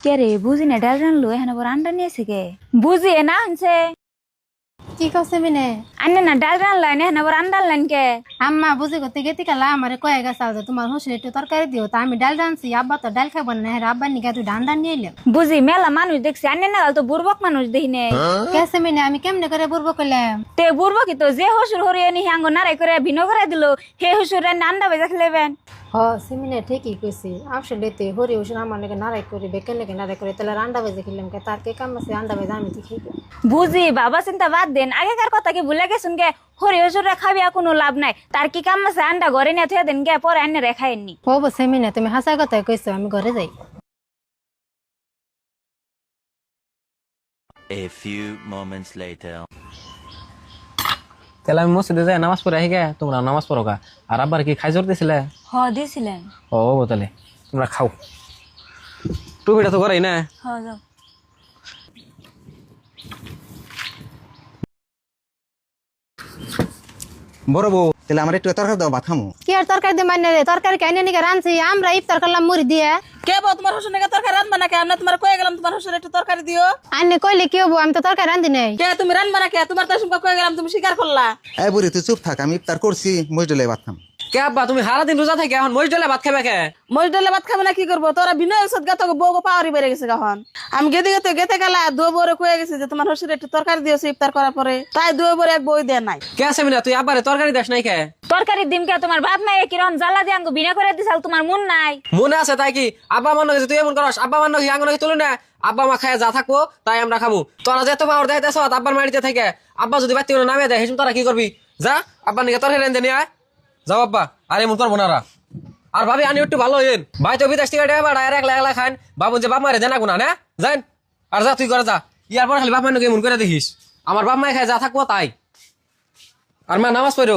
কে রে বুঝি না ডাল রানলো এখানে বড় আন্ডা নিয়েছে কে বুঝি না আনছে কি কছে মিনে আন্নে না ডাল রানলেন এখানে বড় আন্ডা আনলেন কে আম্মা বুঝি করতে গেতি কালা আমারে কয়ে গেছে যে তোমার শ্বশুর একটু তরকারি দিও তা আমি ডাল রানছি আব্বা তো ডাল খাবো না হ্যাঁ আব্বার নিকে তুই ডান্ডা নিয়ে এলাম বুঝি মেলা মানুষ দেখছি আন্নে না তো বুর্বক মানুষ দেখি নে কেসে মিনে আমি কেমনে করে বুঝবো করলাম তে বুর্বক তো যে হসুর হরিয়ে নি হাঙ্গ নারাই করে ভিনো করে দিল হে হসুর আন্ডা বেজা খেলেবেন হ সিমিনে ঠিকই কইছি আসলে তে হরি ওষুধ আমার নাকি নারাই করে বেকেন নাকি নারাই করে তাহলে রান্ডা বেজে খেলাম কে তার কে কাম আছে আন্ডা বেজে আমি তো খাইব বুঝি বাবা চিন্তা বাদ দেন আগেকার কথা কি ভুলে গেছেন গে হরি হসুরে খাবি কোনো লাভ নাই তার কি কাম আছে আন্ডা ঘরে নিয়ে থুয়ে দেন গে পরে আন্নে রেখাইনি ও সিমিনে তুমি হাসা কথা কইছো আমি ঘরে যাই A few moments later. তাহলে আমি মসজিদে যাই নামাজ পড়ে আহি গে তোমরা নামাজ পড়ো গা আর আব্বার কি খাই জোর দিছিলে হ দিছিলেন ও তাহলে তোমরা খাও টুপিটা তো করাই না হ যাও বড় বউ তাহলে আমার একটু তরকারি দাও ভাত খামো। কি আর তরকারি দিয়ে মানে রে তরকারি কেনে নিকে রানছি আমরা ইফতার করলাম মুড়ি দিয়ে কে বউ তোমার শ্বশুর নাকি তরকারি রান্না নাকি আমরা তোমার কয়ে গেলাম তোমার শ্বশুর একটু তরকারি দিও আন্নে কইলে কি হবো আমি তো তরকারি রান্ধি নাই কে তুমি রান্না নাকি তোমার তো সুমকা কয়ে গেলাম তুমি স্বীকার করলা এই বুড়ি তুই চুপ থাক, আমি ইফতার করছি মসজিদে ভাত খাম। কে আব্বা তুমি সারা দিন রোজা থেকে এখন মসজিদে ভাত খাবে কে মরিচ ডালে ভাত খাবে না কি করবো তোরা বিনয় ওষুধ গাতো বউ পাওয়ারি বেড়ে গেছে কখন আমি গেতে গেলা দু বউরে কয়ে গেছি যে তোমার শ্বশুর একটু তরকারি দিয়েছে ইফতার করার পরে তাই দু বউরে এক বই দেয় নাই কে আছে মিনা তুই আব্বারে তরকারি দাস নাই কে তরকারির ডিম কে তোমার বাপ মায়ে কিরম জ্বালা দিয়ে আঙ্গ বিনা করে দিছাল তোমার মন নাই মনে আছে তাই কি আব্বা মান্য তুই এমন করস আব্বা মান্য কি আঙ্গন তুলে না আব্বা মা খায় যা থাকবো তাই আমরা খাবো তোরা যেত পাওয়ার দেখাইতেছ আব্বার মাড়িতে থেকে আব্বা যদি বাতি নামে দেয় হেসুম তোরা কি করবি যা আব্বা নিকে তরকারি রেন্দে নিয়ে আয় যাও আব্বা আর এমন করবো না আর ভাবি আনি একটু ভালো হইন ভাই তো বিদেশ থেকে একলা খান বাবু যে বাপ মারে দেনা গুনা না যান আর যা তুই করে যা ইয়ার পর খালি বাপ মান্য এমন করে দেখিস আমার বাপ মায় খায় যা থাকবো তাই আর মা নামাজ পড়ো